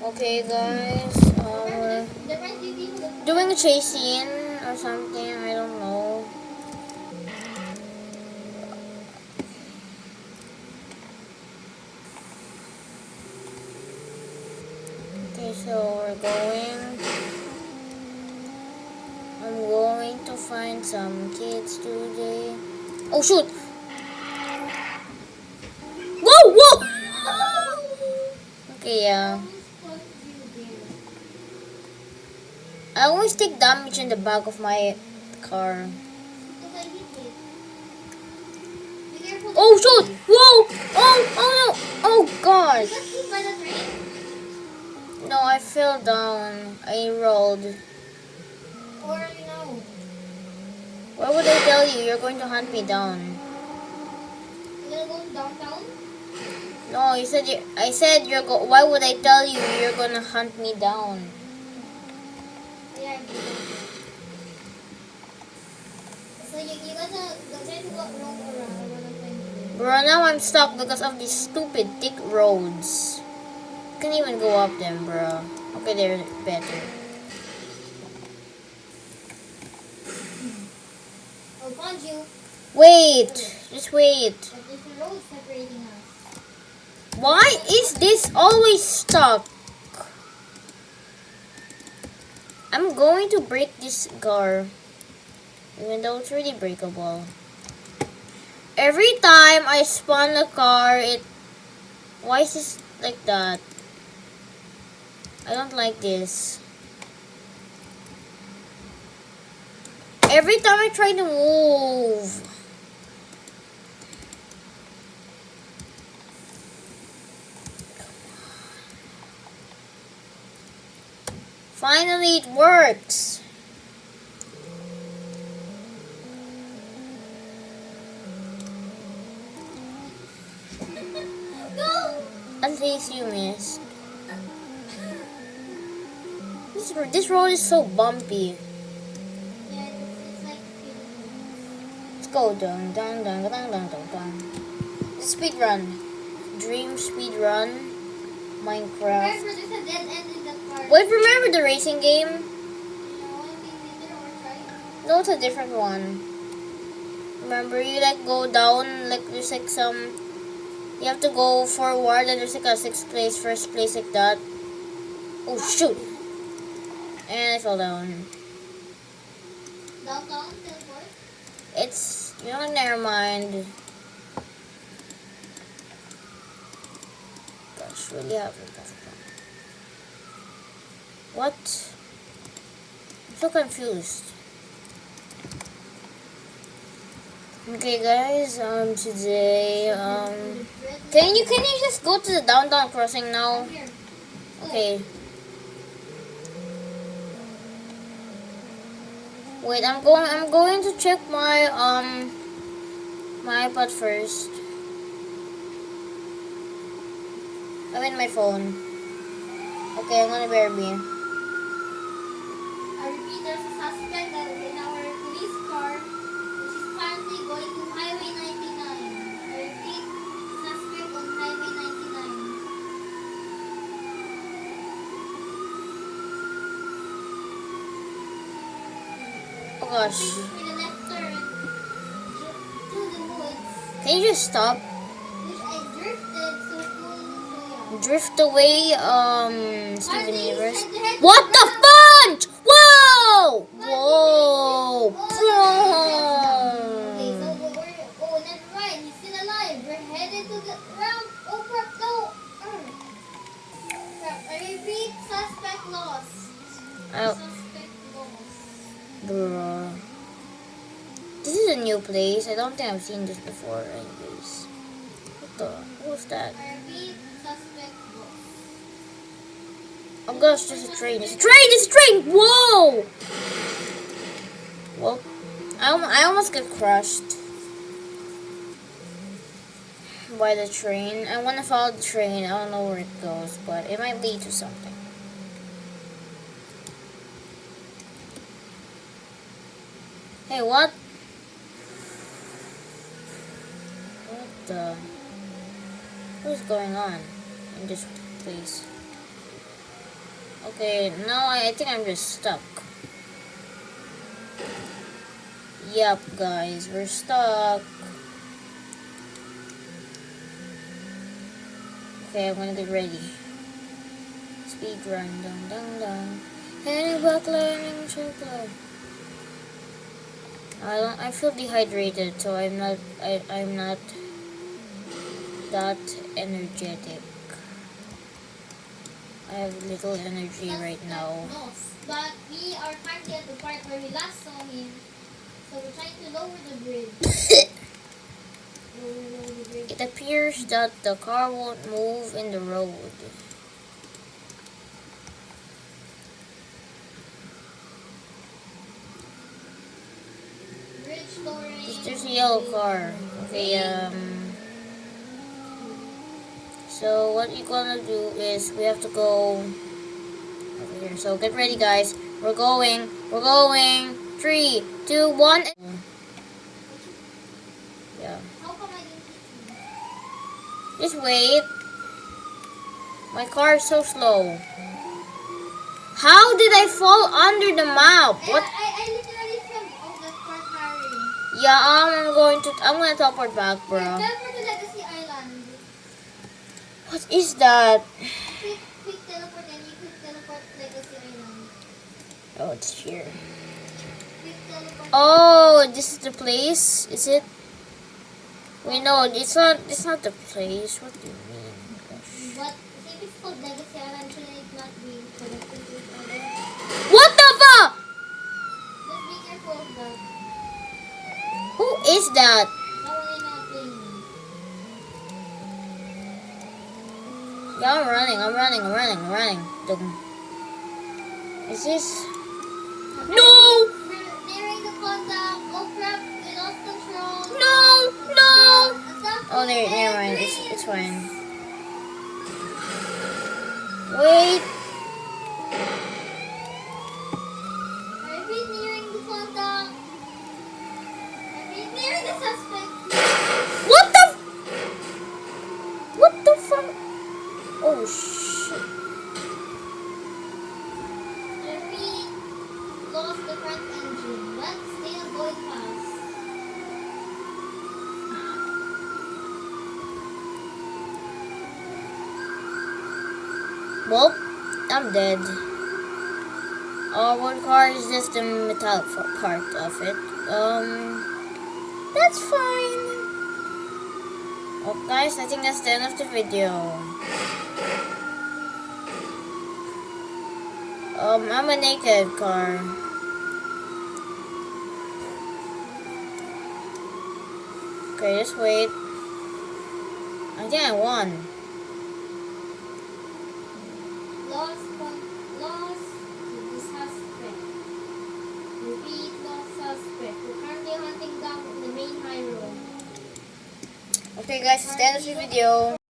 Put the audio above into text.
Okay, guys. Doing a chase scene or something. I don't know. Okay, so we're going. I'm going to find some kids today. Oh shoot! Whoa! Whoa! Okay, yeah. I always take damage in the back of my car. Oh shoot! Whoa! Oh! Oh no! Oh god! No, I fell down. I rolled. Why would I tell you? You're going to hunt me down. No, you said you. I said you're go. Why would I tell you you're gonna hunt me down? Bro, now I'm stuck because of these stupid thick roads. Can't even go up them, bro. Okay, they're better. Wait, just wait. Why is this always stuck? I'm going to break this car, even though it's really breakable. Every time I spawn a car, why is this like that? I don't like this. Every time I try to move. Finally, it works. At least you missed. This road is so bumpy. Let's go. Dun, dun, dun, dun, dun, dun, dun. Speed run. Dream speed run. Minecraft. Wait, remember the racing game? No, it's a different one. Remember, you like go down, like there's like some. You have to go forward, and there's like a sixth place, first place, like that. Oh shoot! And I fell down. It's never mind. Gosh, really haven't got fun. What? I'm so confused. Okay, guys. Today, can you just go to the downtown crossing now? Okay. Wait, I'm going to check my iPad first. I mean my phone. Okay, I'm gonna bear me. I repeat, there's a suspect that in our police car, which is currently going to Highway 99. I repeat, suspect on Highway 99. Oh gosh. This is with a left turn through the woods, Can you just stop? which I drifted so yeah. Drift away, Steven Finally, Universe. head-to-head What the with fudge? Whoa! Whoa! Okay, so never mind. He's still alive. We're headed to the ramp. Oh crap, no! Crap. I repeat, suspect lost. Oh, Suspect lost. bruh. This is a new place. I don't think I've seen this before. Anyways, what's that? I repeat, suspect lost. Oh gosh, there's a train. There's a train. There's a train. Whoa! Well, I almost got crushed by the train. I want to follow the train. I don't know where it goes, but it might lead to something. Hey, what? What is going on in this place? Okay, now I think I'm just stuck. Yep, guys, we're stuck. Okay, I'm gonna get ready. Speed run, dun dun dun. Heading back, learning circle. I feel dehydrated, so I'm not that energetic. I have little energy right now. But we are currently at the part where we last saw him. So we're trying to lower the bridge. Lower the bridge. It appears that the car won't move in the road. Bridge lowering. There's a yellow car. Okay, so what you're gonna do is we have to go over here. So get ready, guys. We're going. 3, 2, 1. Yeah. How come I didn't hit him? Just wait. My car is so slow. How did I fall under the map? What? I literally fell off that car carrying. Yeah, I'm gonna teleport back, bro. Teleport to Legacy Island. What is that? Quick teleport and you quick teleport to Legacy Island. Oh, it's here. Quick teleport. Oh, this is the place? Is it? Wait, no, it's not the place. What do you mean? Gosh. But if it's called Legacy Island, shouldn't it not be connected to each other? What the fuck? Just be careful of that. Who is that? Someone in our plane. Yeah, I'm running. Dum. Is this? No! We're nearing the contact. Oh crap, we lost control. No! Oh, never mind. It's It's fine. Wait. Are we nearing the contact? Are we nearing the suspect? What the fuck? Oh shit. We lost the front engine, but still going fast. Well, I'm dead. One car is just the metallic part of it. That's fine. Well, guys, I think that's the end of the video. I'm a naked car. Okay, just wait. I think I won. Lost to the suspect. Repeat, lost suspect. We're currently hunting down the main high road. Okay, guys, it's the end of the video.